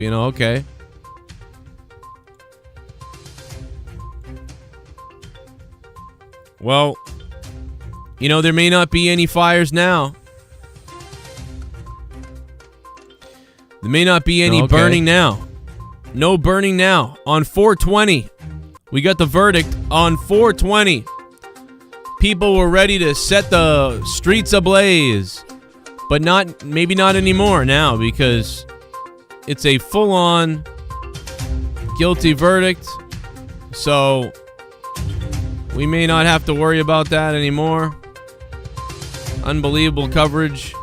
You know, okay. Well, you know, there may not be any fires now. There may not be any burning now. No burning now. On 4/20, we got the verdict on 4/20. People were ready to set the streets ablaze. But maybe not anymore now, because it's a full-on guilty verdict. So we may not have to worry about that anymore. Unbelievable coverage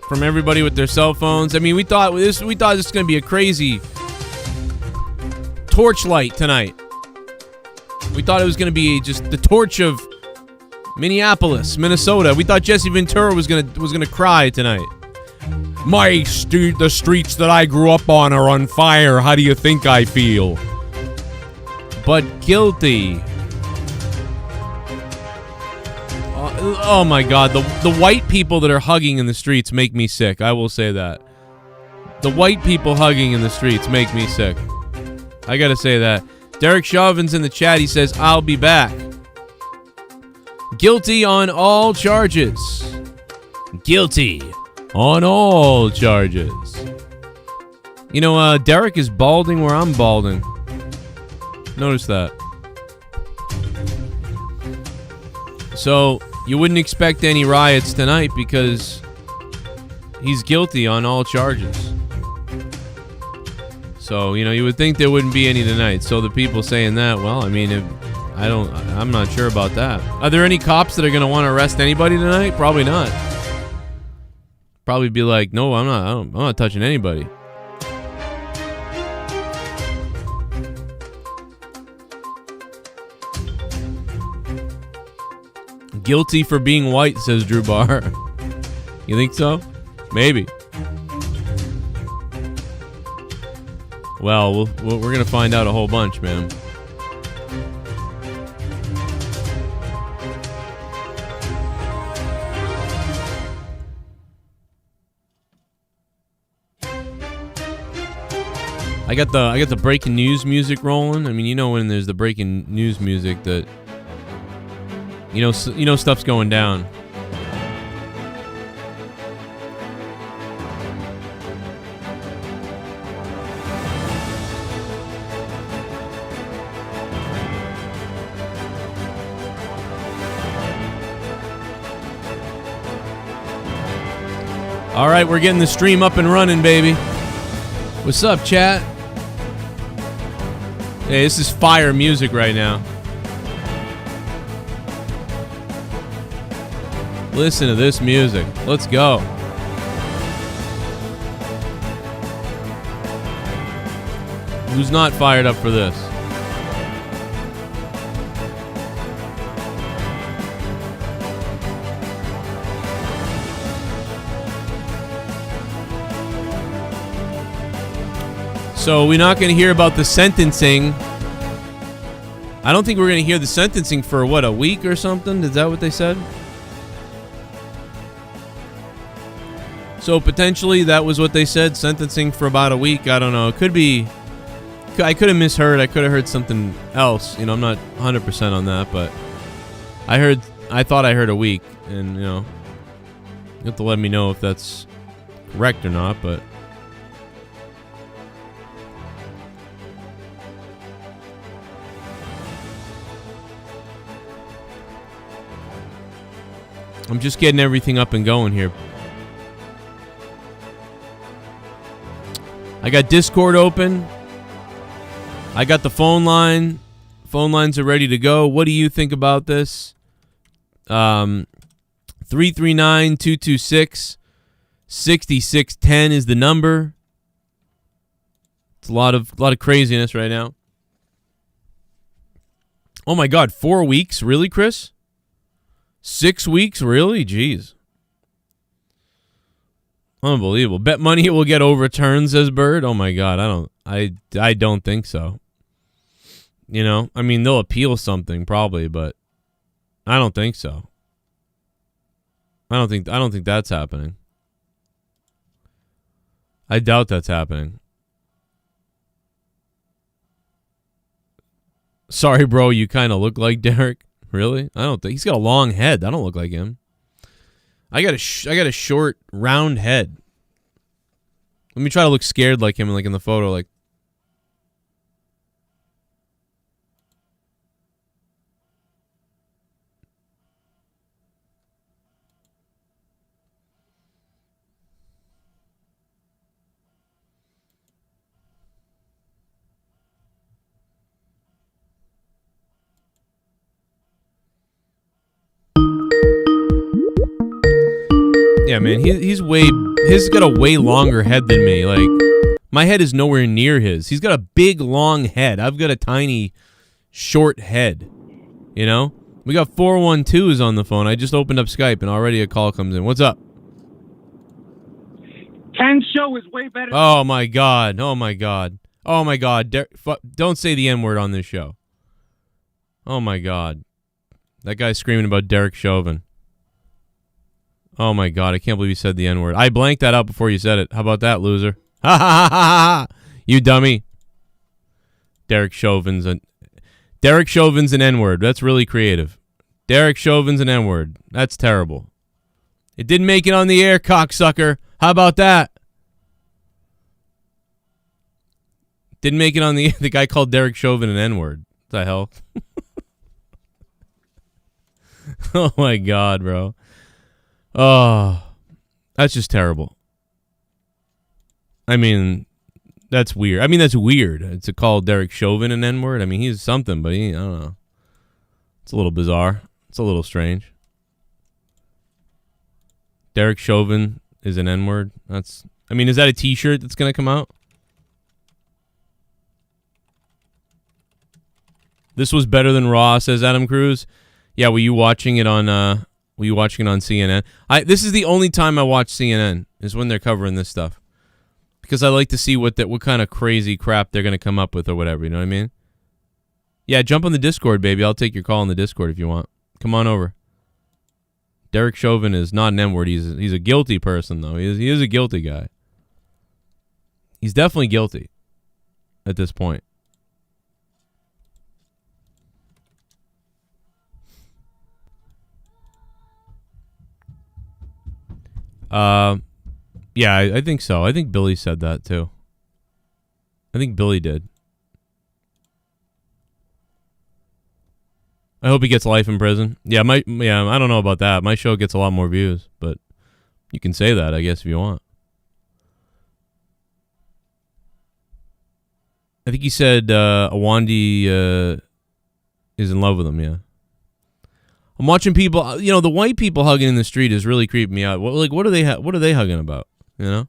from everybody with their cell phones. I mean, we thought this was going to be a crazy torchlight tonight. We thought it was going to be just the torch of Minneapolis, Minnesota. We thought Jesse Ventura was gonna cry tonight. The streets that I grew up on are on fire. How do you think I feel? But guilty. Oh my God, the white people that are hugging in the streets make me sick. I will say that. The white people hugging in the streets make me sick. I gotta say that. Derek Chauvin's in the chat. He says, "I'll be back." Guilty on all charges. Guilty on all charges. You know, Derek is balding where I'm balding. Notice that. So, you wouldn't expect any riots tonight because he's guilty on all charges. So, you know, you would think there wouldn't be any tonight. So the people saying that, well, I mean, I'm not sure about that. Are there any cops that are going to want to arrest anybody tonight? Probably not. Probably be like, no, I'm not touching anybody. Guilty for being white, says Drew Barr. You think so? Maybe. Well, we're going to find out a whole bunch, man. I got the breaking news music rolling. I mean, you know when there's the breaking news music that you know stuff's going down. All right, we're getting the stream up and running, baby. What's up, chat? Hey, this is fire music right now. Listen to this music. Let's go. Who's not fired up for this? So we're not going to hear about the sentencing. I don't think we're going to hear the sentencing for, what, a week or something? Is that what they said? So potentially that was what they said, sentencing for about a week. I don't know. It could be... I could have misheard. I could have heard something else. You know, I'm not 100% on that, but I thought I heard a week. And, you know, you have to let me know if that's correct or not, but... I'm just getting everything up and going here. I got Discord open. I got the phone line. Phone lines are ready to go. What do you think about this? 339-226-6610 is the number. It's a lot of craziness right now. Oh my God, 4 weeks? Really, Chris? 6 weeks? Really? Jeez. Unbelievable. Bet money it will get overturned, says Bird. Oh my God, I don't think so. You know, I mean, they'll appeal something probably, but I don't think so. I don't think that's happening. I doubt that's happening. Sorry, bro, you kind of look like Derek. Really? I don't think he's got a long head. I don't look like him. I got a short, round head. Let me try to look scared like him, like in the photo, like. Yeah, man, he's got a way longer head than me. Like, my head is nowhere near his. He's got a big, long head. I've got a tiny, short head. You know? We got 412s on the phone. I just opened up Skype, and already a call comes in. What's up? Ken's show is way better. Oh, my God. Oh, my God. Oh, my God. Don't say the N-word on this show. Oh, my God. That guy's screaming about Derek Chauvin. Oh, my God. I can't believe you said the N-word. I blanked that out before you said it. How about that, loser? Ha, ha, ha, ha, ha. You dummy. Derek Chauvin's an N-word. That's really creative. Derek Chauvin's an N-word. That's terrible. It didn't make it on the air, cocksucker. How about that? Didn't make it on the guy called Derek Chauvin an N-word. What the hell? Oh, my God, bro. Oh, that's just terrible. I mean, that's weird. That's weird to call Derek Chauvin an N-word. I mean, he's something, but I don't know. It's a little bizarre. It's a little strange. Derek Chauvin is an N-word. Is that a t-shirt that's going to come out? This was better than Raw, says Adam Cruz. Yeah, were you watching it on CNN? This is the only time I watch CNN is when they're covering this stuff. Because I like to see what kind of crazy crap they're going to come up with or whatever, you know what I mean? Yeah, jump on the Discord, baby. I'll take your call on the Discord if you want. Come on over. Derek Chauvin is not an N-word. He's a guilty person, though. He is a guilty guy. He's definitely guilty at this point. Yeah, I think so. I think Billy said that too. I think Billy did. I hope he gets life in prison. Yeah, I don't know about that. My show gets a lot more views, but you can say that, I guess, if you want. I think he said Awandi is in love with him, yeah. I'm watching people, the white people hugging in the street is really creeping me out. What are they hugging about, you know?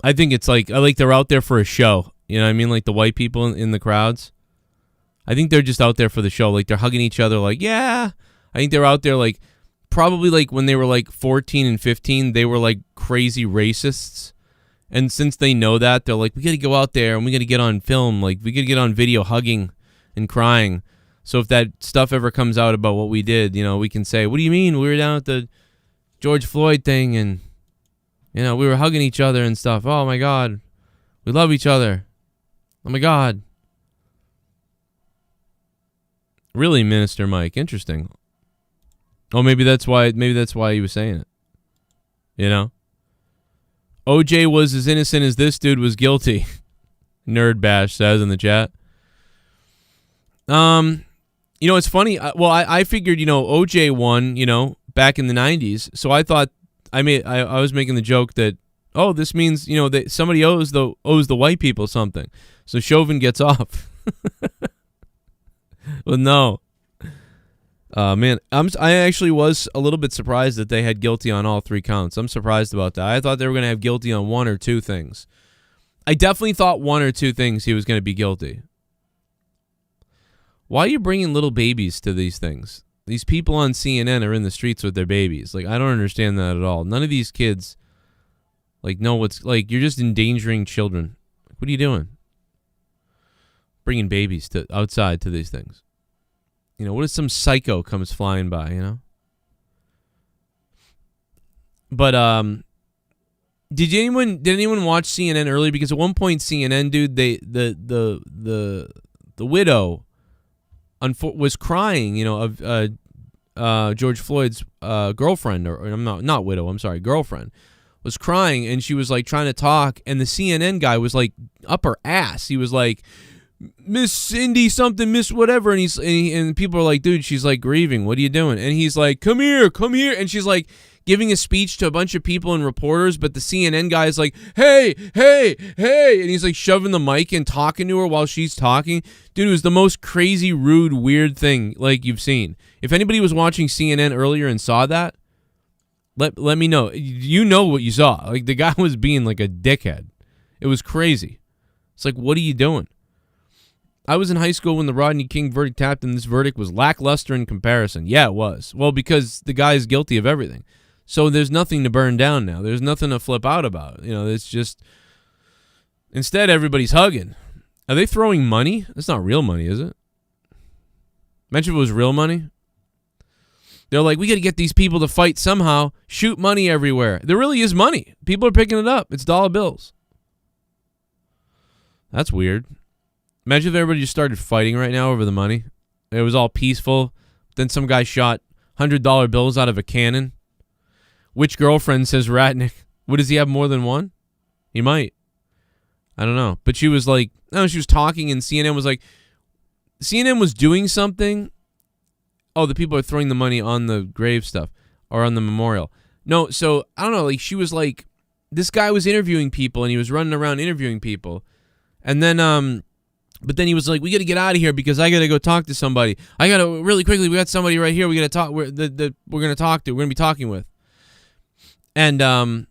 I think it's they're out there for a show. You know what I mean? Like the white people in the crowds. I think they're just out there for the show. Like they're hugging each other yeah. I think they're out there probably when they were 14 and 15, they were crazy racists. And since they know that, they're we got to go out there and we got to get on film. We got to get on video hugging and crying. So if that stuff ever comes out about what we did, we can say, what do you mean? We were down at the George Floyd thing and, we were hugging each other and stuff. Oh, my God. We love each other. Oh, my God. Really, Minister Mike. Interesting. Oh, maybe that's why he was saying it. OJ was as innocent as this dude was guilty. Nerd Bash says in the chat. It's funny. I figured, OJ won, back in the 90s. So I thought I was making the joke that, oh, this means, that somebody owes the white people something. So Chauvin gets off. Well, no. Man, I actually was a little bit surprised that they had guilty on all 3 counts. I'm surprised about that. I thought they were going to have guilty on 1 or 2 things. I definitely thought 1 or 2 things he was going to be guilty. Why are you bringing little babies to these things? These people on CNN are in the streets with their babies. I don't understand that at all. None of these kids, know what's, you're just endangering children. What are you doing? Bringing babies outside to these things. What if some psycho comes flying by, But, Did anyone watch CNN earlier? Because at one point CNN, dude, the widow was crying, of George Floyd's girlfriend, or I'm not widow, I'm sorry, girlfriend, was crying, and she was like trying to talk, and the CNN guy was like up her ass. He was like, Miss Cindy something, Miss whatever, and people are like, dude, she's like grieving. What are you doing? And he's like, come here, and she's like giving a speech to a bunch of people and reporters, but the CNN guy is like, hey, and he's like shoving the mic and talking to her while she's talking. Dude, it was the most crazy, rude, weird thing like you've seen. If anybody was watching CNN earlier and saw that, let me know. You know what you saw. Like, the guy was being like a dickhead. It was crazy. It's like, what are you doing? I was in high school when the Rodney King verdict happened, and this verdict was lackluster in comparison. Yeah, it was. Well, because the guy is guilty of everything. So there's nothing to burn down now. There's nothing to flip out about. It's just... Instead, everybody's hugging. Are they throwing money? That's not real money, is it? Imagine if it was real money. They're like, we got to get these people to fight somehow. Shoot money everywhere. There really is money. People are picking it up. It's dollar bills. That's weird. Imagine if everybody just started fighting right now over the money. It was all peaceful. Then some guy shot $100 bills out of a cannon. Which girlfriend, says Ratnick? What, does he have more than one? He might. I don't know. But she was like, no, she was talking, and CNN was like, CNN was doing something. Oh, the people are throwing the money on the grave stuff or on the memorial. No, so I don't know. Like, she was like, this guy was interviewing people, and he was running around interviewing people. And then, but then he was like, we got to get out of here because I got to go talk to somebody. I got to, really quickly, we got somebody right here we got to talk, we're going to talk to, we're going to be talking with. And,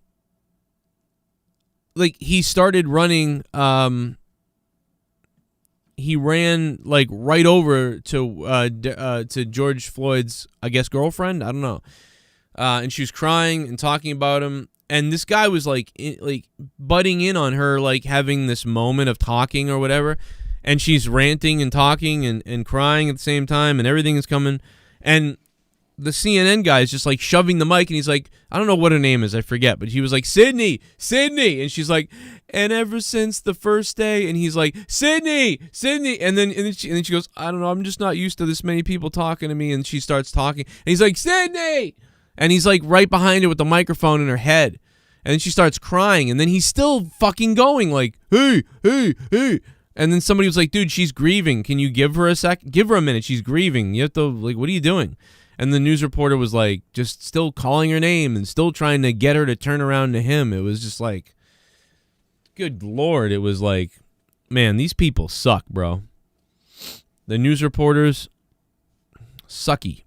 like, he started running, he ran like right over to George Floyd's, I guess, girlfriend. I don't know. And she was crying and talking about him. And this guy was like butting in on her, like having this moment of talking or whatever. And she's ranting and talking and crying at the same time, and everything is coming. And the CNN guy is just like shoving the mic, and he's like, I don't know what her name is, I forget, but he was like, Sydney, and she's like, and ever since the first day, and he's like, Sydney, and then she goes, I don't know, I'm just not used to this many people talking to me, and she starts talking, and he's like, Sydney, and he's like right behind her with the microphone in her head, and then she starts crying, and then he's still fucking going like, hey, and then somebody was like, dude, she's grieving, can you give her a minute, she's grieving, you have to, like, what are you doing? And the news reporter was like, just still calling her name and still trying to get her to turn around to him. It was just like, good Lord. It was like, man, these people suck, bro. The news reporters, sucky.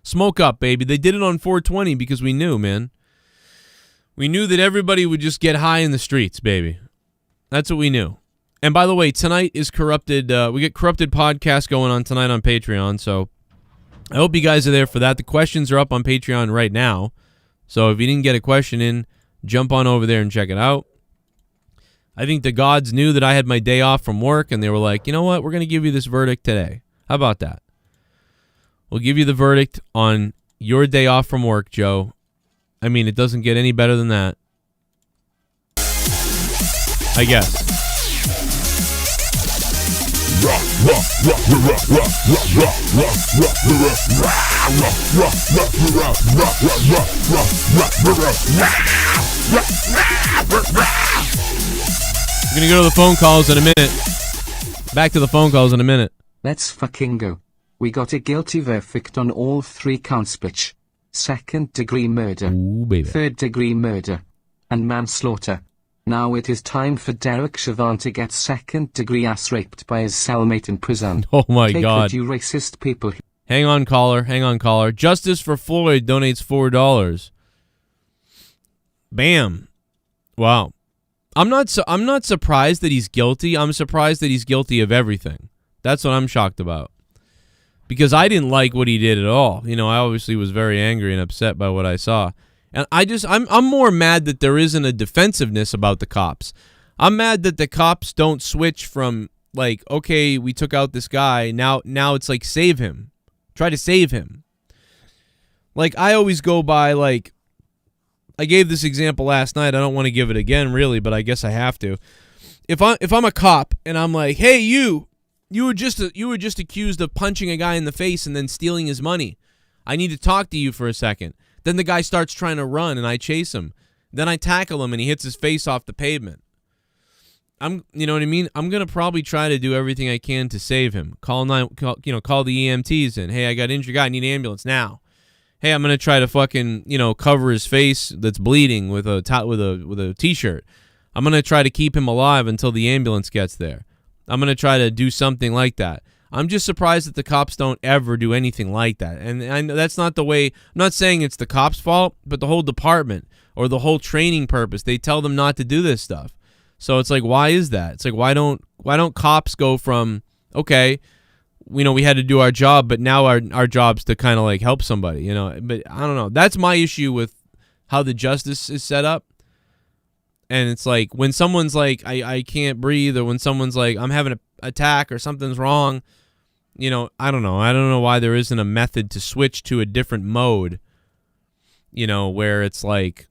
Smoke up, baby. They did it on 420 because we knew, man. We knew that everybody would just get high in the streets, baby. That's what we knew. And by the way, tonight is Corrupted. We get Corrupted podcast going on tonight on Patreon, so I hope you guys are there for that. The questions are up on Patreon right now. So if you didn't get a question in, jump on over there and check it out. I think the gods knew that I had my day off from work, and they were like, you know what? We're going to give you this verdict today. How about that? We'll give you the verdict on your day off from work, Joe. I mean, it doesn't get any better than that. I guess. We're gonna go to the phone calls in a minute. Back to the phone calls in a minute. Let's fucking go. We got a guilty verdict on all 3 counts, bitch. 2nd-degree murder, ooh, baby. 3rd-degree murder, and manslaughter. Now it is time for Derek Chauvin to get 2nd-degree ass raped by his cellmate in prison. Oh my God. It, you racist people. Hang on, caller. Justice for Floyd donates $4. Bam. Wow. I'm not surprised that he's guilty. I'm surprised that he's guilty of everything. That's what I'm shocked about. Because I didn't like what he did at all. You know, I obviously was very angry and upset by what I saw. And I'm more mad that there isn't a defensiveness about the cops. I'm mad that the cops don't switch from like, okay, we took out this guy. Now it's like, save him. Try to save him. Like, I always go by like I gave this example last night. I don't want to give it again, really, but I guess I have to. If I'm a cop and I'm like, hey, you were just accused of punching a guy in the face and then stealing his money. I need to talk to you for a second. Then the guy starts trying to run and I chase him. Then I tackle him and he hits his face off the pavement. You know what I mean? I'm gonna probably try to do everything I can to save him. Call the EMTs in. Hey, I got injured guy. I need an ambulance now. Hey, I'm gonna try to fucking cover his face that's bleeding with a t-shirt. I'm gonna try to keep him alive until the ambulance gets there. I'm gonna try to do something like that. I'm just surprised that the cops don't ever do anything like that. And I know that's not the way. I'm not saying it's the cops' fault, but the whole department or the whole training purpose, they tell them not to do this stuff. So it's like, why is that? It's like, why don't cops go from, okay, we had to do our job, but now our job's to kind of like help somebody, But I don't know. That's my issue with how the justice is set up. And it's like when someone's like, I can't breathe, or when someone's like, I'm having an attack or something's wrong, I don't know. I don't know why there isn't a method to switch to a different mode, where it's like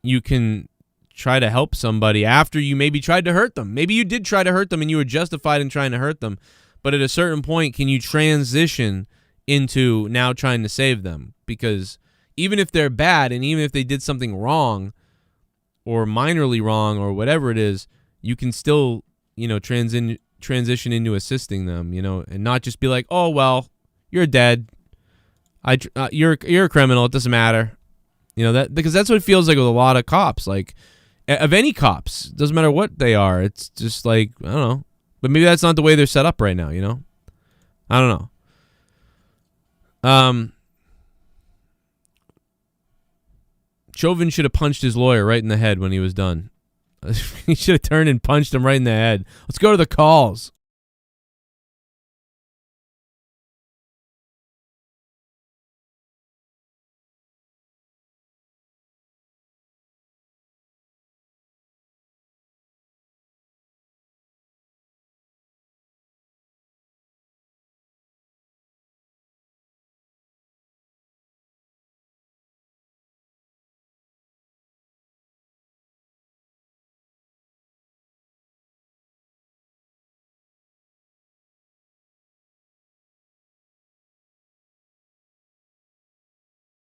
you can try to help somebody after you maybe tried to hurt them. Maybe you did try to hurt them and you were justified in trying to hurt them. But at a certain point, can you transition into now trying to save them? Because even if they're bad and even if they did something wrong or minorly wrong or whatever it is, you can still, transition into assisting them, and not just be like, oh, well, you're dead. You're a criminal. It doesn't matter. Because that's what it feels like with a lot of cops, like of any cops. Doesn't matter what they are. It's just like, I don't know. But maybe that's not the way they're set up right now, I don't know. Chauvin should have punched his lawyer right in the head when he was done. He should have turned and punched him right in the head. Let's go to the calls.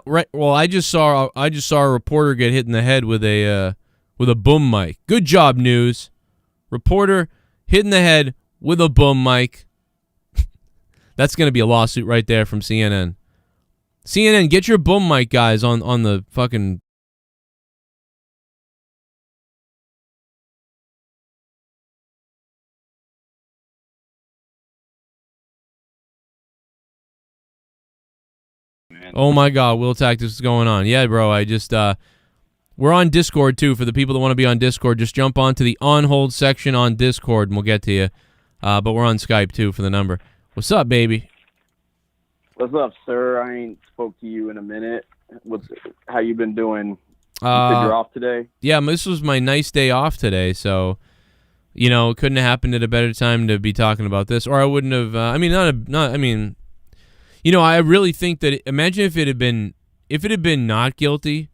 Right. Well, I just saw a reporter get hit in the head with a boom mic. Good job, news. Reporter hit in the head with a boom mic. That's going to be a lawsuit right there from CNN. CNN, get your boom mic guys on the fucking. Oh my God, Will Tactics is going on. Yeah, bro, I just we're on Discord too. For the people that want to be on Discord, just jump onto the on hold section on Discord and we'll get to you. But we're on Skype too for the number. What's up, baby? What's up, sir? I ain't spoke to you in a minute. How you been doing? You said you're off today? Yeah, this was my nice day off today, so it couldn't have happened at a better time to be talking about this, or I wouldn't have. I really think that imagine if it had been not guilty,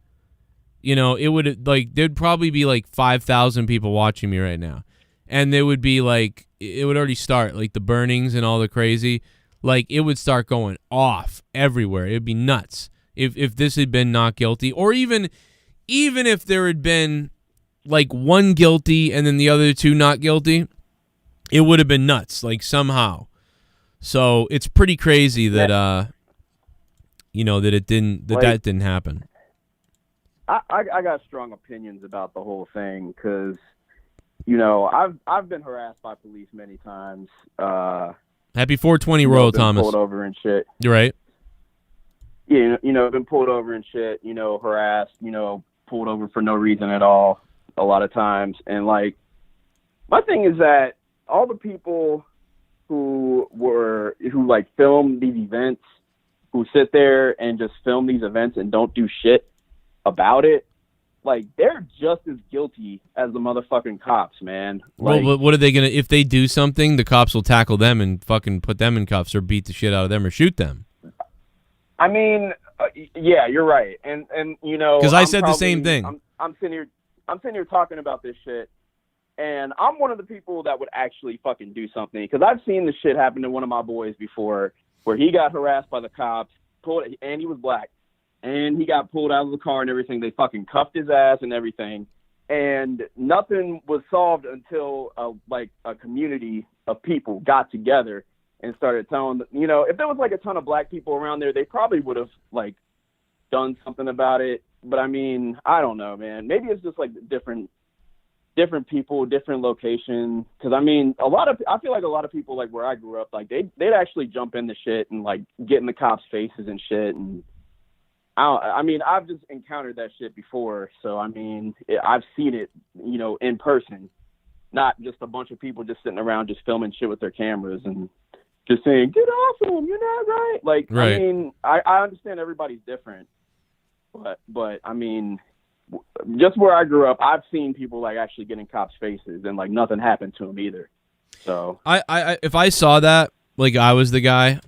it would there'd probably be like 5,000 people watching me right now, and there would be like it would already start like the burnings and all the crazy, like it would start going off everywhere. It'd be nuts if this had been not guilty, or even if there had been like one guilty and then the other two not guilty, it would have been nuts like somehow. So it's pretty crazy that that it didn't that didn't happen. I got strong opinions about the whole thing because I've been harassed by police many times. Happy 420 Royal Thomas. Pulled over and shit. You're right. Yeah, been pulled over and shit. Harassed. Pulled over for no reason at all. A lot of times, and like my thing is that all the people who film these events, who sit there and just film these events and don't do shit about it, like they're just as guilty as the motherfucking cops, man. Like, well, what are they gonna? If they do something, the cops will tackle them and fucking put them in cuffs or beat the shit out of them or shoot them. I mean, Yeah, you're right. And you know, because I said the same thing. I'm sitting here talking about this shit, and I'm one of the people that would actually fucking do something, because I've seen this shit happen to one of my boys before, where he got harassed by the cops, and he was black, and he got pulled out of the car and everything. They fucking cuffed his ass and everything, and nothing was solved until a community of people got together and started telling them, you know, if there was like a ton of black people around there, they probably would have like done something about it. But I mean, I don't know, man. Maybe it's just like different people, different location. Because I mean, I feel like a lot of people, like where I grew up, like they'd actually jump into shit and like get in the cops' faces and shit. And I mean, I've just encountered that shit before. So I mean, I've seen it, you know, in person, not just a bunch of people just sitting around just filming shit with their cameras and just saying, "Get off him, you're not right." Like, right. I mean, I understand everybody's different. But I mean, just where I grew up, I've seen people like actually get in cops' faces and like nothing happened to them either. So I if I saw that, like I was the guy,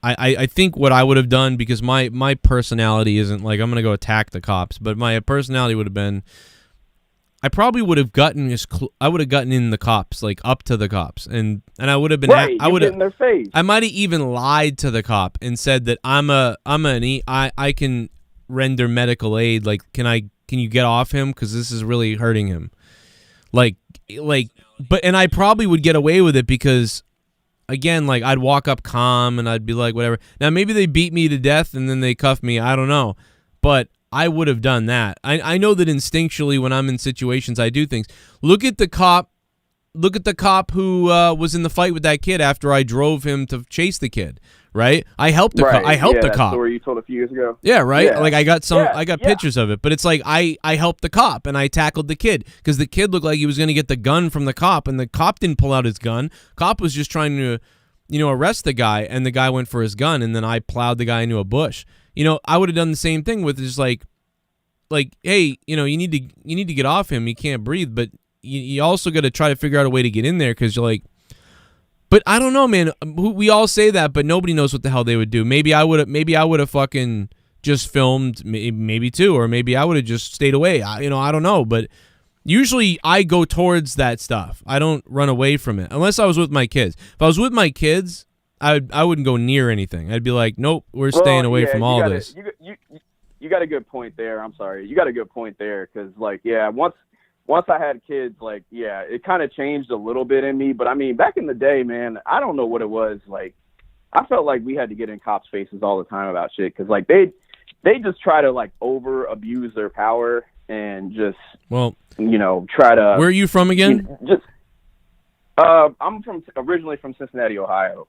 I think what I would have done, because my personality isn't like I'm gonna go attack the cops, but my personality would have been, I probably would have gotten in the cops, like up to the cops, and I would have been right, I would have in their face. I might have even lied to the cop and said that I can render medical aid, like can you get off him, because this is really hurting him, like and I probably would get away with it, because again, like I'd walk up calm and I'd be like, whatever. Now maybe they beat me to death and then they cuff me, I don't know, but I would have done that. I know that instinctually when I'm in situations I do things. Look at the cop who was in the fight with that kid after I drove him to chase the kid, right? I helped the cop. I helped the cop. That story you told a few years ago. Yeah, right? Yeah. Like I got pictures of it, but it's like I helped the cop and I tackled the kid, because the kid looked like he was going to get the gun from the cop, and the cop didn't pull out his gun. Cop was just trying to, you know, arrest the guy, and the guy went for his gun, and then I plowed the guy into a bush. You know, I would have done the same thing with just like, hey, you know, you need to get off him. He can't breathe, but you also got to try to figure out a way to get in there, because you're like, but I don't know, man. We all say that, but nobody knows what the hell they would do. Maybe I would have fucking just filmed, maybe too, or maybe I would have just stayed away. I don't know, but usually I go towards that stuff. I don't run away from it, unless I was with my kids. If I was with my kids, I wouldn't go near anything. I'd be like, nope, we're staying away from all this. You got a good point there. I'm sorry. You got a good point there, because, like, yeah, once I had kids, like, yeah, it kind of changed a little bit in me. But, I mean, back in the day, man, I don't know what it was. Like, I felt like we had to get in cops' faces all the time about shit, because, like, they just try to, like, over-abuse their power and just, well, you know, try to... Where are you from again? I'm originally from Cincinnati, Ohio,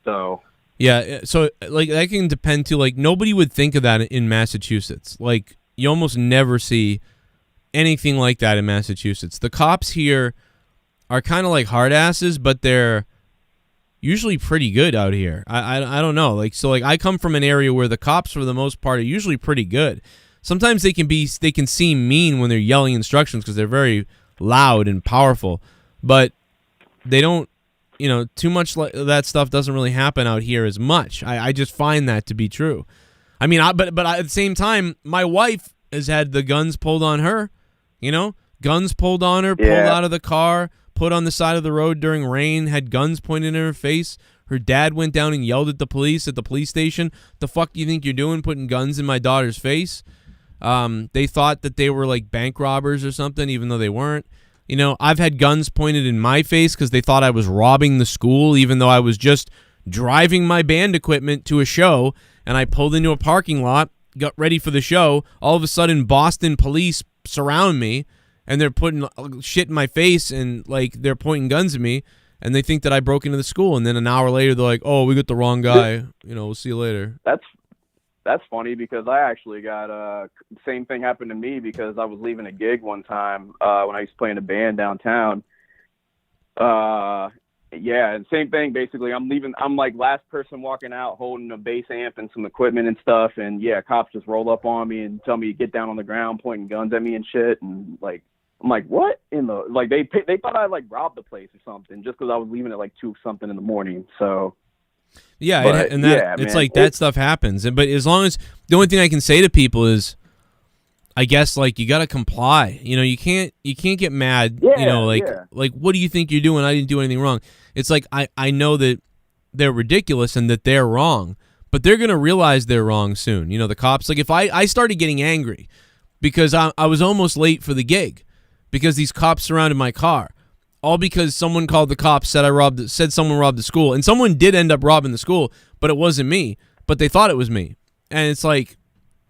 so... Yeah, so like that can depend too. Like nobody would think of that in Massachusetts. Like you almost never see anything like that in Massachusetts. The cops here are kind of like hard asses, but they're usually pretty good out here. I don't know. Like so, like I come from an area where the cops, for the most part, are usually pretty good. Sometimes they can seem mean when they're yelling instructions, because they're very loud and powerful, but they don't. You know, too much that stuff doesn't really happen out here as much. I just find that to be true. I mean, but at the same time, my wife has had the guns pulled on her. You know, guns pulled on her, pulled out of the car, put on the side of the road during rain, had guns pointed in her face. Her dad went down and yelled at the police station. The fuck do you think you're doing, putting guns in my daughter's face? They thought that they were like bank robbers or something, even though they weren't. You know, I've had guns pointed in my face because they thought I was robbing the school, even though I was just driving my band equipment to a show, and I pulled into a parking lot, got ready for the show. All of a sudden, Boston police surround me, and they're putting shit in my face, and like they're pointing guns at me, and they think that I broke into the school. And then an hour later, they're like, "Oh, we got the wrong guy. You know, we'll see you later." That's funny, because I actually got same thing happened to me, because I was leaving a gig one time when I used to play in a band downtown. Yeah, and same thing basically. I'm like last person walking out holding a bass amp and some equipment and stuff, and yeah, cops just roll up on me and tell me to get down on the ground, pointing guns at me and shit, and like I'm like, what in the, like they thought I like robbed the place or something just because I was leaving at like 2 something in the morning. So Yeah, But, and that yeah, it's man, like that stuff happens. But as long as the only thing I can say to people is, I guess like you got to comply. You know, you can't get mad. Yeah, you know, yeah. like what do you think you're doing? I didn't do anything wrong. It's like I know that they're ridiculous and that they're wrong, but they're gonna realize they're wrong soon. You know, the cops. Like if I started getting angry because I was almost late for the gig because these cops surrounded my car. All because someone called the cops, said someone robbed the school, and someone did end up robbing the school, but it wasn't me. But they thought it was me, and it's like,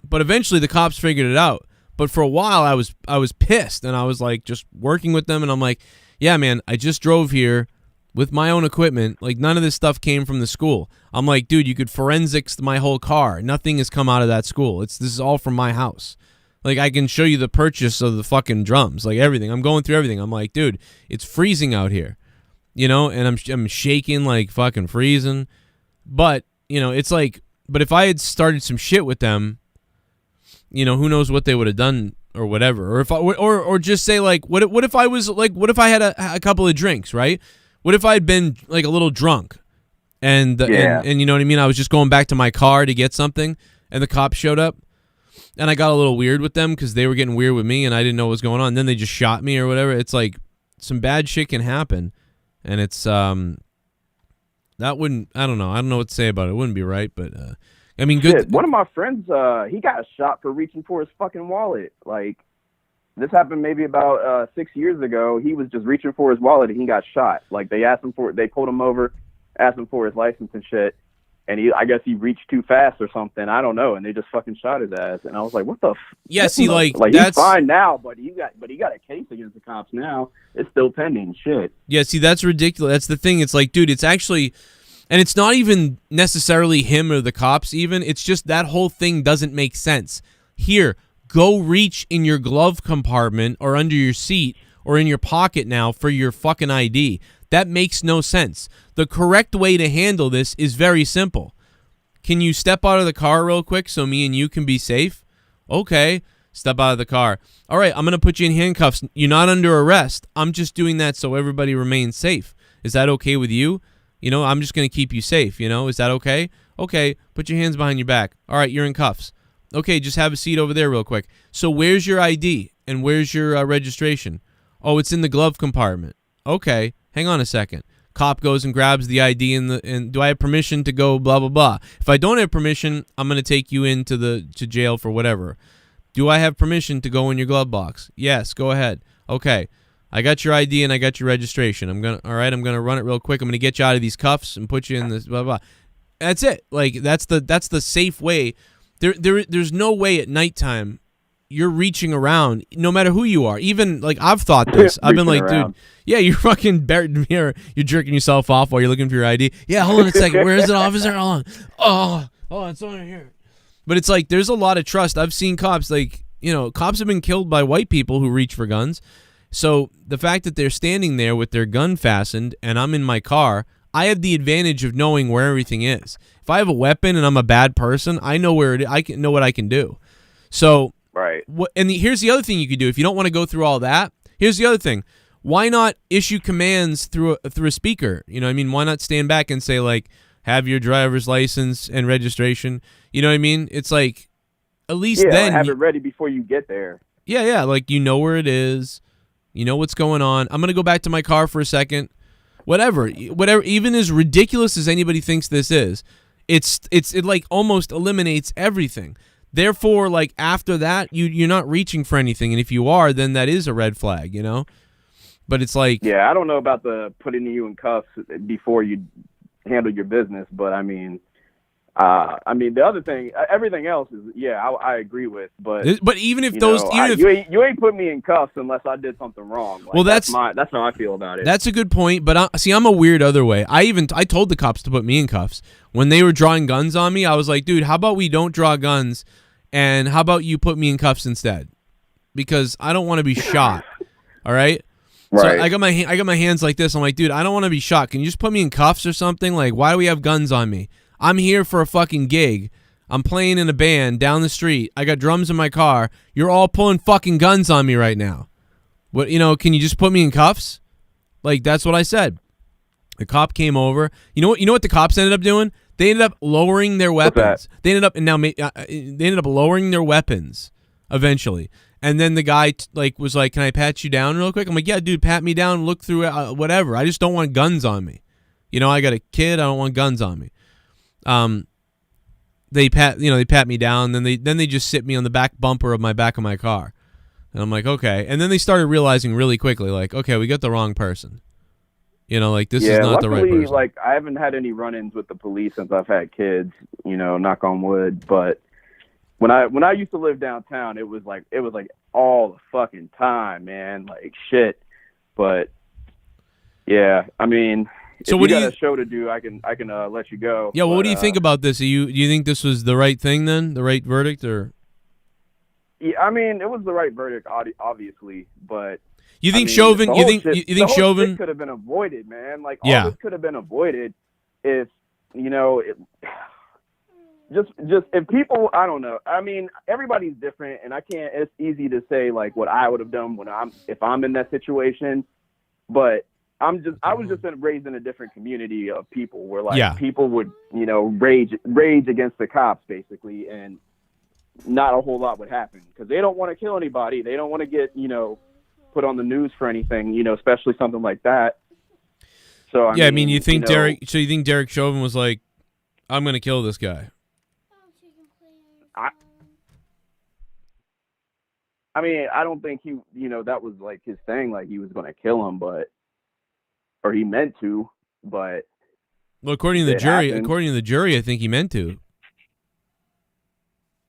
but eventually the cops figured it out. But for a while, I was pissed, and I was like just working with them, and I'm like, yeah, man, I just drove here with my own equipment. Like none of this stuff came from the school. I'm like, dude, you could forensics my whole car. Nothing has come out of that school. This is all from my house. Like, I can show you the purchase of the fucking drums, like everything. I'm going through everything. I'm like, dude, it's freezing out here, you know, and I'm shaking like fucking freezing. But, you know, it's like, but if I had started some shit with them, you know, who knows what they would have done or whatever. Or if or just say like, what if I was like, what if I had a couple of drinks, right? What if I had been like a little drunk and you know what I mean? I was just going back to my car to get something and the cops showed up. And I got a little weird with them because they were getting weird with me and I didn't know what was going on. And then they just shot me or whatever. It's like some bad shit can happen. And it's, that wouldn't, I don't know what to say about it. It wouldn't be right, but, I mean, good. Shit, one of my friends, he got shot for reaching for his fucking wallet. Like, this happened maybe about 6 years ago. He was just reaching for his wallet and he got shot. Like, they pulled him over, asked him for his license and shit. And I guess he reached too fast or something. I don't know. And they just fucking shot his ass. And I was like, what the? Yeah, see, like that's he's fine now, but he got a case against the cops now. It's still pending. Shit. Yeah, see, that's ridiculous. That's the thing. It's like, dude, it's actually, and it's not even necessarily him or the cops. Even it's just that whole thing doesn't make sense. Here, go reach in your glove compartment or under your seat or in your pocket now for your fucking ID. That makes no sense. The correct way to handle this is very simple. Can you step out of the car real quick so me and you can be safe? Okay, step out of the car. All right, I'm going to put you in handcuffs. You're not under arrest. I'm just doing that so everybody remains safe. Is that okay with you? You know, I'm just going to keep you safe, you know? Is that okay? Okay, put your hands behind your back. All right, you're in cuffs. Okay, just have a seat over there real quick. So where's your ID and where's your registration? Oh, it's in the glove compartment. Okay, hang on a second. Cop goes and grabs the ID and do I have permission to go blah blah blah? If I don't have permission, I'm gonna take you to jail for whatever. Do I have permission to go in your glove box? Yes, go ahead. Okay, I got your ID and I got your registration. I'm gonna run it real quick. I'm gonna get you out of these cuffs and put you in this blah blah. That's it. Like that's the safe way. There's no way at nighttime you're reaching around, no matter who you are. Even like I've thought this. I've been like, dude, yeah, you're fucking you're jerking yourself off while you're looking for your ID. Yeah, hold on a second. Where is it, officer? Hold on. Oh, it's over here. But it's like there's a lot of trust. I've seen cops, like, you know, cops have been killed by white people who reach for guns. So the fact that they're standing there with their gun fastened and I'm in my car, I have the advantage of knowing where everything is. If I have a weapon and I'm a bad person, I know where it is. I can know what I can do. So right. Here's the other thing you could do if you don't want to go through all that. Here's the other thing. Why not issue commands through a speaker? You know what I mean? Why not stand back and say, like, have your driver's license and registration? You know what I mean? It's like, at least then have it ready before you get there. Yeah, like you know where it is. You know what's going on. I'm going to go back to my car for a second. Whatever, even as ridiculous as anybody thinks this is, it like almost eliminates everything. Therefore, like after that, you're not reaching for anything, and if you are, then that is a red flag, you know. But it's like, yeah, I don't know about the putting you in cuffs before you handle your business, but I mean, the other thing, everything else is, I agree with, but even if you ain't put me in cuffs unless I did something wrong. Like, well, that's how I feel about it. That's a good point, but I'm a weird other way. I told the cops to put me in cuffs when they were drawing guns on me. I was like, dude, how about we don't draw guns, and how about you put me in cuffs instead? Because I don't want to be shot. All right. Right. So I got my hands like this. I'm like, dude, I don't want to be shot. Can you just put me in cuffs or something? Like, why do we have guns on me? I'm here for a fucking gig. I'm playing in a band down the street. I got drums in my car. You're all pulling fucking guns on me right now. What, you know, can you just put me in cuffs? Like, that's what I said. The cop came over. You know what the cops ended up doing? They ended up lowering their What's weapons. that? They ended up lowering their weapons eventually. And then the guy was like, "Can I pat you down real quick?" I'm like, "Yeah, dude, pat me down. Look through whatever. I just don't want guns on me. You know, I got a kid. I don't want guns on me." They pat me down. Then they just sit me on the back bumper of my car, and I'm like, okay. And then they started realizing really quickly, like, okay, we got the wrong person. You know, like this is not the right person. Like I haven't had any run-ins with the police since I've had kids. You know, knock on wood. But when I used to live downtown, it was like all the fucking time, man. Like shit. But yeah, I mean, so if what you do got a show to do, I can let you go. Yeah, well, what do you think about this? Do you think this was the right thing then, the right verdict, or? Yeah, I mean, it was the right verdict, obviously, but. You think Chauvin? You think Chauvin could have been avoided, man? Like all Yeah. this could have been avoided if just if people. I don't know. I mean, everybody's different, and I can't. It's easy to say like what I would have done if I'm in that situation, but I was just raised in a different community of people where like people would rage against the cops basically, and not a whole lot would happen because they don't want to kill anybody. They don't want to get put on the news for anything, especially something like that. So I mean, you think Derek? So you think Derek Chauvin was like, "I'm going to kill this guy"? I mean, I don't think he, that was like his thing, like he was going to kill him, or he meant to, but. Well, according to the jury, I think he meant to.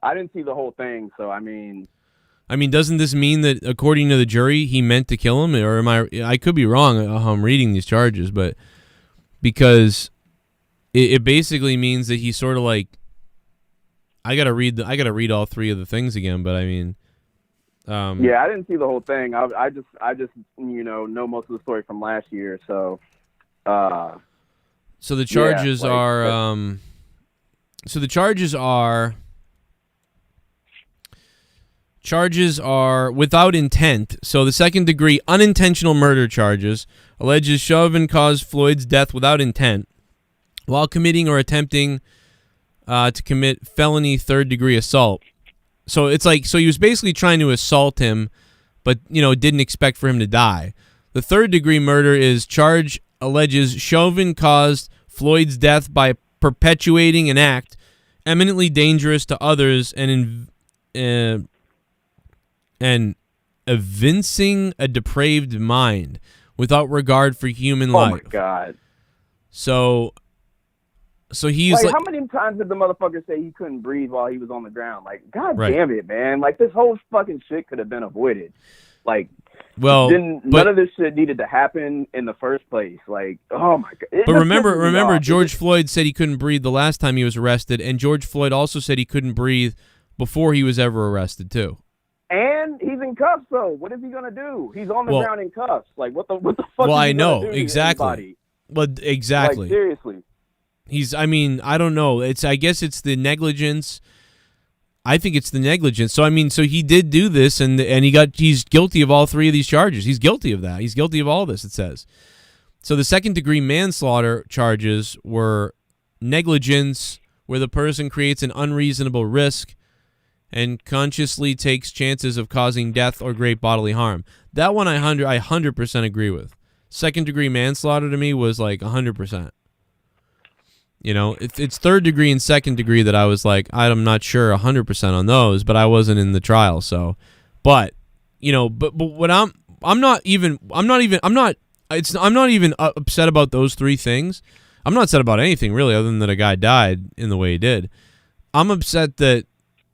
I didn't see the whole thing, so I mean, doesn't this mean that according to the jury, he meant to kill him, or am I could be wrong how I'm reading these charges, but because it basically means that he sort of like, I gotta read all three of the things again, but I mean, yeah, I didn't see the whole thing. I just know most of the story from last year, so. So the charges Charges are without intent. So the second-degree unintentional murder charges alleges Chauvin caused Floyd's death without intent while committing or attempting to commit felony third-degree assault. So it's like, so he was basically trying to assault him, but didn't expect for him to die. The third-degree murder alleges Chauvin caused Floyd's death by perpetuating an act eminently dangerous to others and evincing a depraved mind without regard for human life. Oh my God. So he's like, how many times did the motherfucker say he couldn't breathe while he was on the ground? Like, God right. damn it, man. Like, this whole fucking shit could have been avoided. Like, well, none of this shit needed to happen in the first place. Like, oh my God. But remember, George Floyd said he couldn't breathe the last time he was arrested, and George Floyd also said he couldn't breathe before he was ever arrested too. And he's in cuffs, though. What is he gonna do? He's on the ground in cuffs. Like, what the fuck? Well, is he I know gonna do exactly. Well, exactly. Like, seriously. I don't know. I guess it's the negligence. I think it's the negligence. So he did do this, and he's guilty of all three of these charges. He's guilty of that. He's guilty of all this. It says. So the second-degree manslaughter charges were negligence, where the person creates an unreasonable risk and consciously takes chances of causing death or great bodily harm. That one I 100% agree with. Second-degree manslaughter to me was like 100%. It's third degree and second degree that I was like, I'm not sure 100% on those, but I wasn't in the trial, so. But what I'm not even upset about those three things. I'm not upset about anything really, other than that a guy died in the way he did. I'm upset that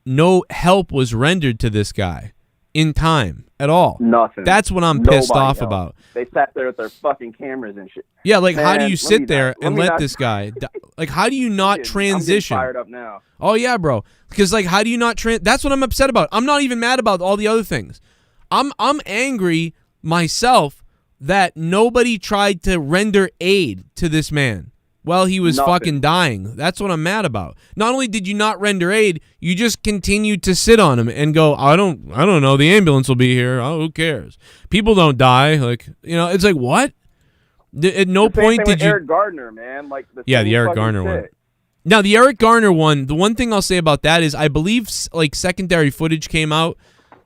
no help was rendered to this guy in time at all. Nothing. That's what I'm pissed off about. They sat there with their fucking cameras and shit. Yeah, like, Man, how do you sit there and let this guy like, how do you not transition? I'm getting fired up now. Oh yeah, bro. Because like, how do you not that's what I'm upset about. I'm not even mad about all the other things. I'm angry myself that nobody tried to render aid to this man while he was fucking dying. That's what I'm mad about. Not only did you not render aid, you just continued to sit on him and go, I don't know, the ambulance will be here. Oh, who cares? People don't die. Like, it's like, what? At no point did you. Eric Gardner, man. Like, the Eric Gardner one. Now, the Eric Garner one, the one thing I'll say about that is I believe like secondary footage came out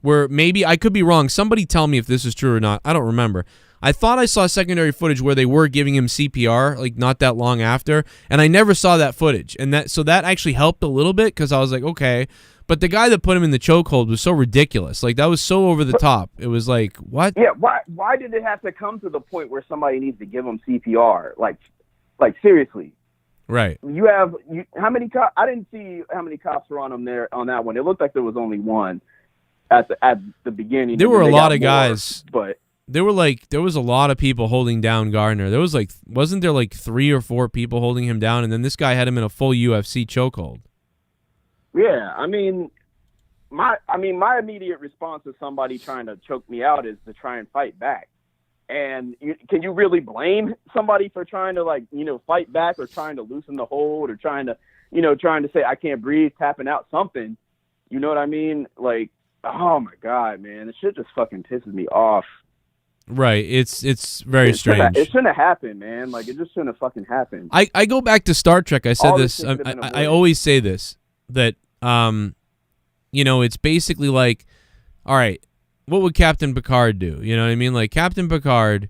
where maybe, I could be wrong. Somebody tell me if this is true or not. I don't remember. I thought I saw secondary footage where they were giving him CPR, like not that long after, and I never saw that footage. And so that actually helped a little bit because I was like, okay. But the guy that put him in the chokehold was so ridiculous. Like, that was so over the top. It was like, what? Yeah, why did it have to come to the point where somebody needs to give him CPR? Like seriously. Right. How many cops? I didn't see how many cops were on him there on that one. It looked like there was only one at the beginning. There were a lot of guys, but there was a lot of people holding down Gardner. There was wasn't there like 3 or 4 people holding him down, and then this guy had him in a full UFC chokehold. Yeah, I mean, my immediate response to somebody trying to choke me out is to try and fight back. And can you really blame somebody for trying to fight back or trying to loosen the hold or trying to say I can't breathe, tapping out something? You know what I mean? Like, oh my God, man, this shit just fucking pisses me off. Right. It's very strange. It shouldn't have happened, man. Like, it just shouldn't have fucking happened. I go back to Star Trek. I said this. I always say this, that it's basically like, all right, what would Captain Picard do? You know what I mean? Like, Captain Picard,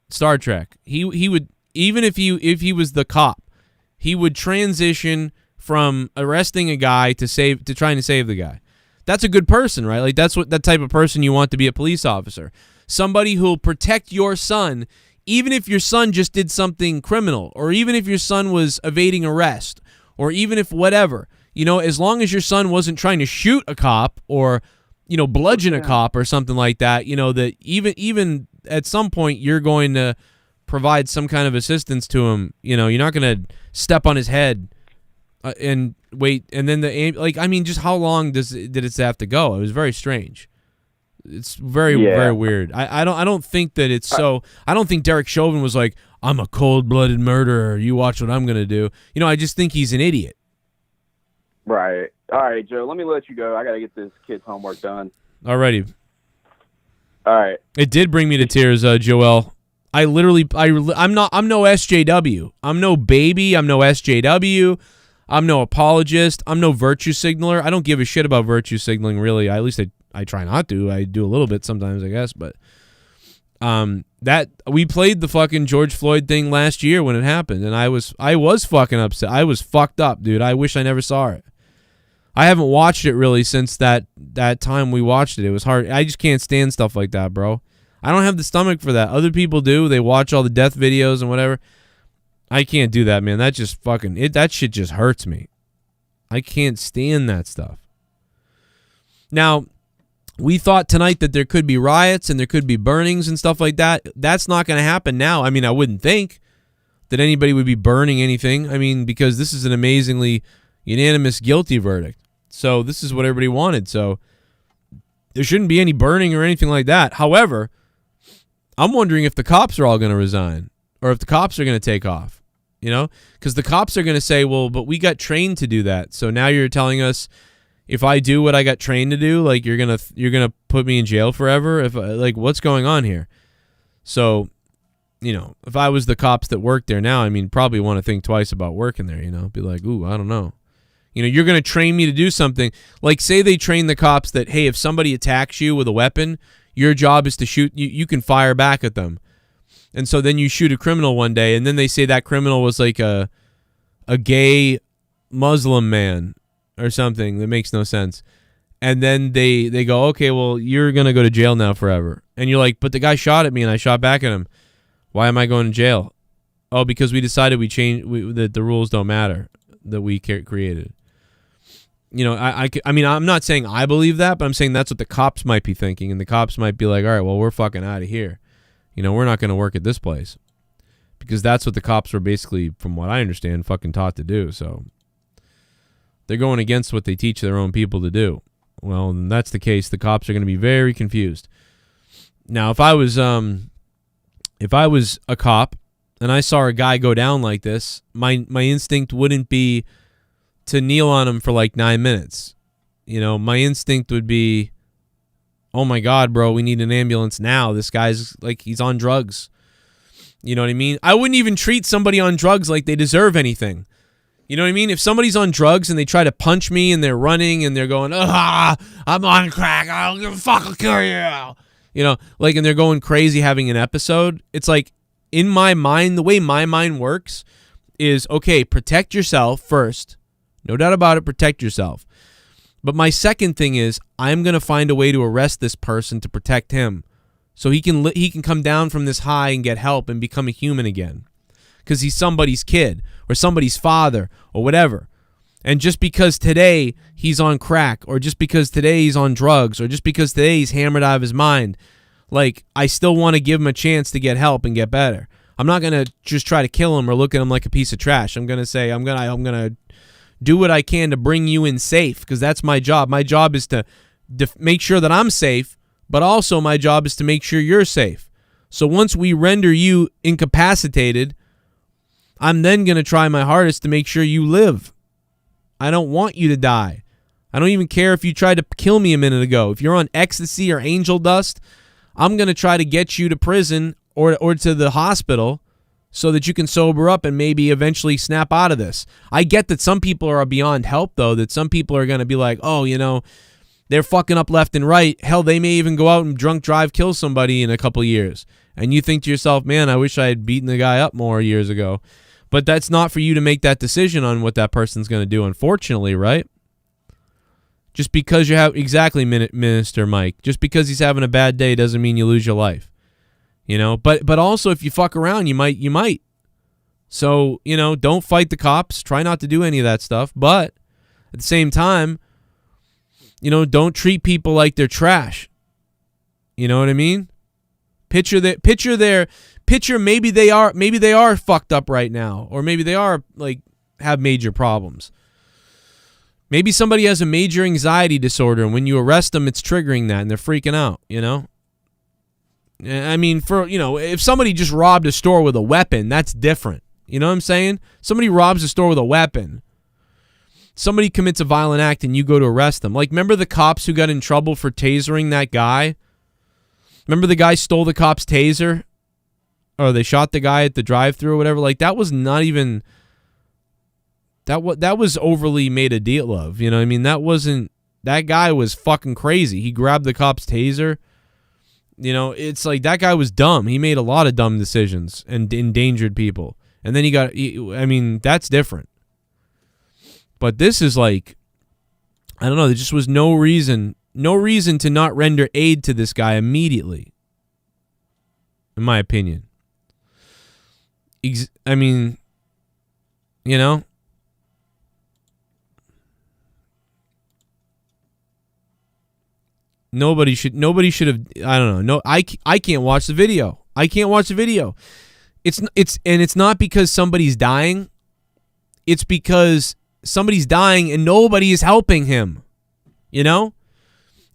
Star Trek, he would, even if he was the cop, he would transition from arresting a guy to trying to save the guy. That's a good person, right? Like, that's that type of person you want to be a police officer. Somebody who'll protect your son, even if your son just did something criminal, or even if your son was evading arrest, or even if whatever. As long as your son wasn't trying to shoot a cop or bludgeon a cop or something like that, that even at some point you're going to provide some kind of assistance to him. You're not going to step on his head and wait. And then just how long did it have to go? It was very strange. It's very, very weird. I don't think that it's so. I don't think Derek Chauvin was like, I'm a cold-blooded murderer. You watch what I'm going to do. I just think he's an idiot. Right. All right, Joe, let me let you go. I got to get this kid's homework done. Alrighty. All right. It did bring me to tears, Joel. I'm no SJW. I'm no baby. I'm no SJW. I'm no apologist. I'm no virtue signaler. I don't give a shit about virtue signaling, really. At least I try not to. I do a little bit sometimes, I guess, but that we played the fucking George Floyd thing last year when it happened, and I was fucking upset. I was fucked up, dude. I wish I never saw it. I haven't watched it really since that time we watched it. It was hard. I just can't stand stuff like that, bro. I don't have the stomach for that. Other people do. They watch all the death videos and whatever. I can't do that, man. That just that shit just hurts me. I can't stand that stuff. Now, we thought tonight that there could be riots and there could be burnings and stuff like that. That's not going to happen now. I mean, I wouldn't think that anybody would be burning anything. I mean, because this is an amazingly unanimous guilty verdict. So this is what everybody wanted. So there shouldn't be any burning or anything like that. However, I'm wondering if the cops are all going to resign or if the cops are going to take off, because the cops are going to say, well, but we got trained to do that. So now you're telling us if I do what I got trained to do, like you're going to put me in jail forever. If what's going on here? So, if I was the cops that work there now, I mean, probably want to think twice about working there, be like, ooh, I don't know. You're going to train me to do something. Like, say they train the cops that, hey, if somebody attacks you with a weapon, your job is to shoot. You can fire back at them. And so then you shoot a criminal one day, and then they say that criminal was like a gay Muslim man or something that makes no sense. And then they go, okay, well, you're going to go to jail now forever. And you're like, but the guy shot at me and I shot back at him. Why am I going to jail? Oh, because we decided that the rules don't matter that we created. I mean, I'm not saying I believe that, but I'm saying that's what the cops might be thinking. And the cops might be like, all right, well, we're fucking out of here. We're not going to work at this place. Because that's what the cops were basically, from what I understand, fucking taught to do. So they're going against what they teach their own people to do. Well, and that's the case. The cops are going to be very confused. Now, if I was a cop and I saw a guy go down like this, my instinct wouldn't be to kneel on him for like 9 minutes. My instinct would be, oh my God, bro, we need an ambulance now. This guy's like, he's on drugs. You know what I mean? I wouldn't even treat somebody on drugs like they deserve anything. You know what I mean? If somebody's on drugs and they try to punch me and they're running and they're going, I'm on crack, I don't give a fuck, I'll kill you. You know, like, and they're going crazy having an episode. It's like, in my mind, the way my mind works is, okay, protect yourself first. No doubt about it, protect yourself. But my second thing is, I'm going to find a way to arrest this person to protect him. So he can come down from this high and get help and become a human again. Because he's somebody's kid or somebody's father or whatever. And just because today he's on crack, or just because today he's on drugs, or just because today he's hammered out of his mind, like, I still want to give him a chance to get help and get better. I'm not going to just try to kill him or look at him like a piece of trash. I'm going to say, I'm going to do what I can to bring you in safe, because that's my job. My job is to make sure that I'm safe, but also my job is to make sure you're safe. So once we render you incapacitated, I'm then going to try my hardest to make sure you live. I don't want you to die. I don't even care if you tried to kill me a minute ago. If you're on ecstasy or angel dust, I'm going to try to get you to prison or to the hospital so that you can sober up and maybe eventually snap out of this. I get that some people are beyond help, though, that some people are going to be like, oh, you know, they're fucking up left and right. Hell, they may even go out and drunk drive, kill somebody in a couple years. And you think to yourself, man, I wish I had beaten the guy up more years ago. But that's not for you to make that decision on what that person's going to do, unfortunately, right? Just because you have, exactly, Minister Mike, just because he's having a bad day doesn't mean you lose your life. You know, but also if you fuck around, you might. So, you know, don't fight the cops. Try not to do any of that stuff. But at the same time, you know, don't treat people like they're trash. You know what I mean? Picture maybe they are fucked up right now, or maybe they are like have major problems. Maybe somebody has a major anxiety disorder, and when you arrest them, it's triggering that, and they're freaking out, you know? I mean, if somebody just robbed a store with a weapon, that's different. You know what I'm saying? Somebody robs a store with a weapon. Somebody commits a violent act, and you go to arrest them. Like, remember the cops who got in trouble for tasering that guy? Remember the guy stole the cop's taser? Or they shot the guy at the drive-thru or whatever? Like, that was not even... That was overly made a deal of. You know what I mean? That guy was fucking crazy. He grabbed the cop's taser. You know, it's like that guy was dumb. He made a lot of dumb decisions and endangered people. And then that's different. But this is like, I don't know, there just was no reason to not render aid to this guy immediately, in my opinion. I mean, you know, Nobody should have. I don't know. No, I can't watch the video. I can't watch the video. It's not because somebody's dying. It's because somebody's dying and nobody is helping him. You know?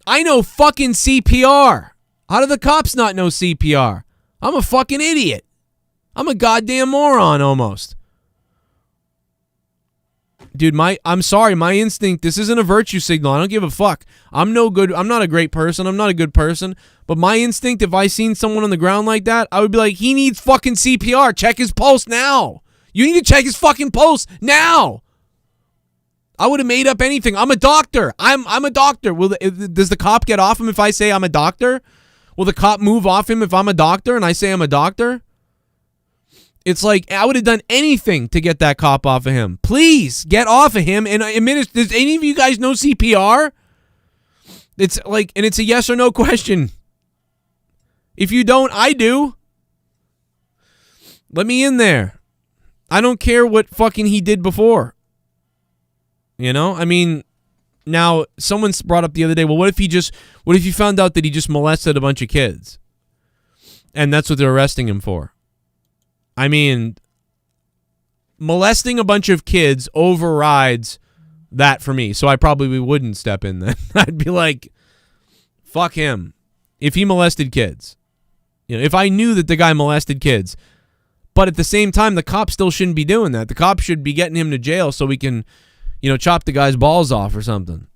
I know fucking CPR. How do the cops not know CPR? I'm a fucking idiot. I'm a goddamn moron almost. Dude, I'm sorry, my instinct, this isn't a virtue signal. I don't give a fuck. I'm no good. I'm not a great person. I'm not a good person. But my instinct, if I seen someone on the ground like that, I would be like, he needs fucking CPR. Check his pulse now. You need to check his fucking pulse now. I would have made up anything. I'm a doctor. I'm a doctor. Does the cop get off him if I say I'm a doctor? Will the cop move off him if I'm a doctor and I say I'm a doctor? It's like, I would have done anything to get that cop off of him. Please, get off of him. And does any of you guys know CPR? It's like, and it's a yes or no question. If you don't, I do. Let me in there. I don't care what fucking he did before. You know? I mean, now, someone brought up the other day, well, what if you found out that he just molested a bunch of kids? And that's what they're arresting him for. I mean, molesting a bunch of kids overrides that for me. So I probably wouldn't step in then. I'd be like, fuck him. If he molested kids. You know, if I knew that the guy molested kids. But at the same time, the cop still shouldn't be doing that. The cop should be getting him to jail so we can, you know, chop the guy's balls off or something.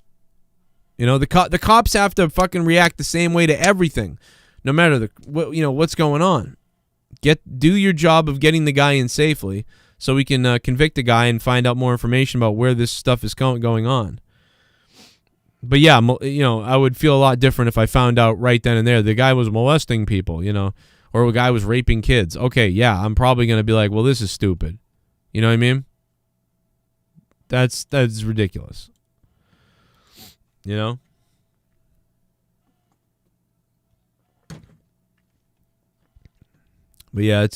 You know, the cops have to fucking react the same way to everything. No matter what's going on. Do your job of getting the guy in safely so we can convict the guy and find out more information about where this stuff is going on. But yeah, I would feel a lot different if I found out right then and there the guy was molesting people, or a guy was raping kids. Okay, yeah, I'm probably going to be like, well, this is stupid. You know what I mean? That's ridiculous. But yeah,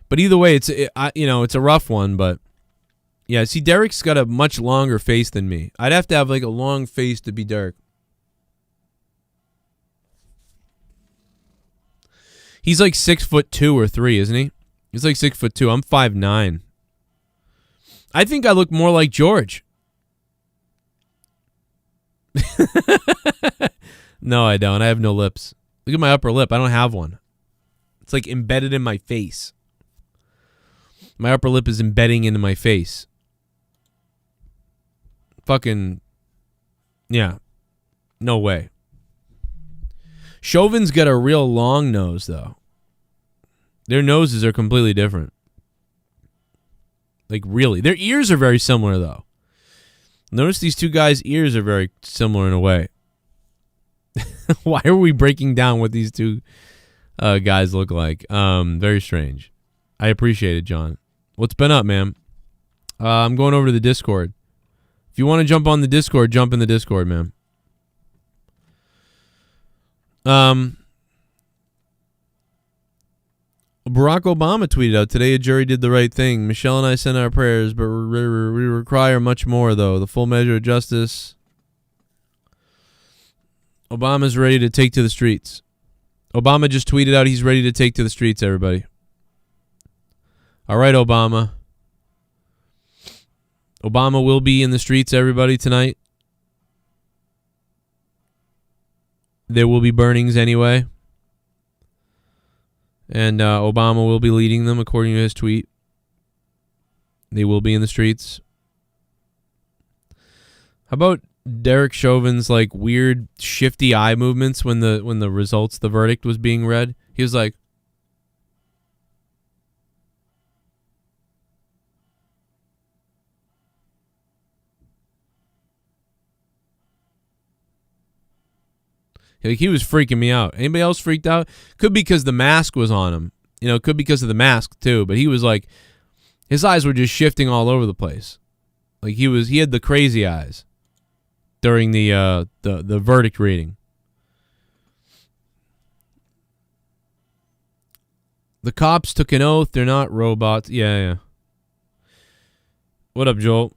but either way, it's a rough one, but yeah, see, Derek's got a much longer face than me. I'd have to have like a long face to be Derek. He's like 6'2" or 3, isn't he? He's like 6'2". I'm 5'9". I think I look more like George. No, I don't. I have no lips. Look at my upper lip. I don't have one. It's like embedded in my face. My upper lip is embedding into my face. Fucking, yeah. No way. Chauvin's got a real long nose, though. Their noses are completely different. Like, really. Their ears are very similar, though. Notice these two guys' ears are very similar in a way. Why are we breaking down what these two guys look like? Very strange. I appreciate it, John. What's been up, man? I'm going over to the Discord. If you want to jump on the Discord, jump in the Discord, man. Barack Obama tweeted out, today a jury did the right thing. Michelle and I send our prayers, but we require much more, though. The full measure of justice. Obama's ready to take to the streets. Obama just tweeted out he's ready to take to the streets, everybody. All right, Obama. Obama will be in the streets, everybody, tonight. There will be burnings anyway. And Obama will be leading them, according to his tweet. They will be in the streets. How about Derek Chauvin's like weird shifty eye movements when the results, the verdict was being read? He was like, he was freaking me out. Anybody else freaked out? Could be because the mask was on him. Could be because of the mask too. But he was like, his eyes were just shifting all over the place. Like he had the crazy eyes during the verdict reading. The cops took an oath. They're not robots. Yeah. What up, Joel?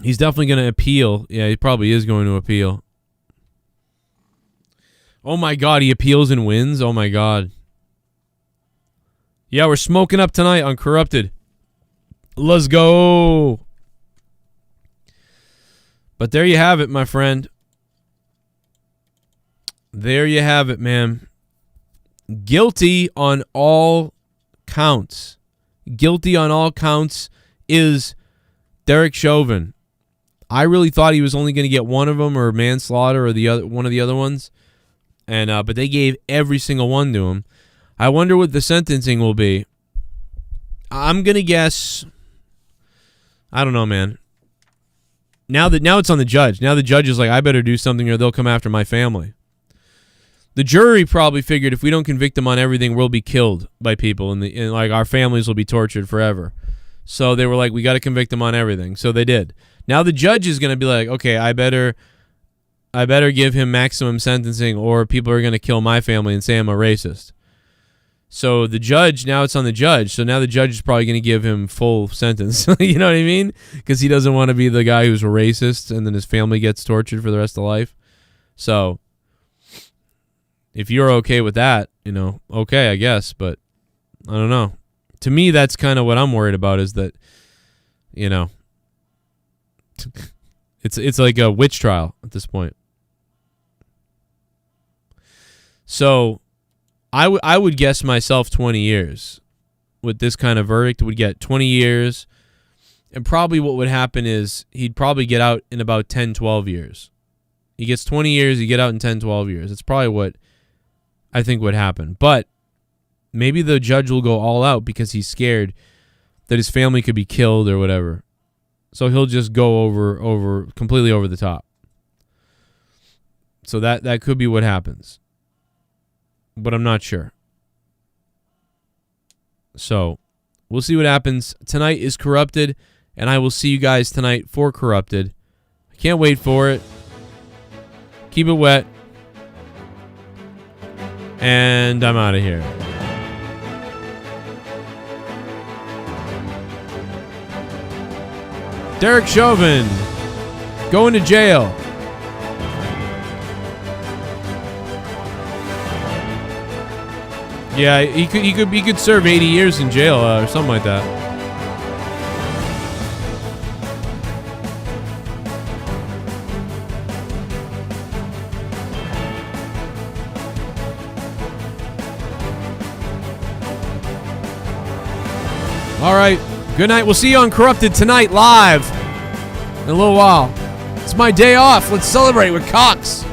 He's definitely going to appeal. Yeah, he probably is going to appeal. Oh my God, he appeals and wins? Oh my God. Yeah, we're smoking up tonight on Corrupted. Let's go. But there you have it, my friend. There you have it, man. Guilty on all counts. Guilty on all counts is Derek Chauvin. I really thought he was only going to get one of them, or manslaughter, or one of the other ones. And but they gave every single one to him. I wonder what the sentencing will be. I'm gonna guess. I don't know, man. Now it's on the judge. Now the judge is like, I better do something or they'll come after my family. The jury probably figured if we don't convict them on everything, we'll be killed by people, and like our families will be tortured forever. So they were like, we got to convict them on everything. So they did. Now the judge is gonna be like, okay, I better give him maximum sentencing or people are going to kill my family and say I'm a racist. So the judge, now it's on the judge. So now the judge is probably going to give him full sentence. You know what I mean? Because he doesn't want to be the guy who's a racist and then his family gets tortured for the rest of life. So if you're okay with that, okay, I guess. But I don't know. To me, that's kind of what I'm worried about is that, it's like a witch trial at this point. So I would guess myself 20 years with this kind of verdict. Would get 20 years. And probably what would happen is he'd probably get out in about 10, 12 years. He gets 20 years, he get out in 10, 12 years. It's probably what I think would happen. But maybe the judge will go all out because he's scared that his family could be killed or whatever. So he'll just go completely over the top. So that could be what happens. But I'm not sure. So we'll see what happens. Tonight is Corrupted, and I will see you guys tonight for Corrupted. I can't wait for it. Keep it wet. And I'm out of here. Derek Chauvin going to jail. Yeah, he could serve 80 years in jail or something like that. All right. Good night. We'll see you on Corrupted tonight live in a little while. It's my day off. Let's celebrate with Cox.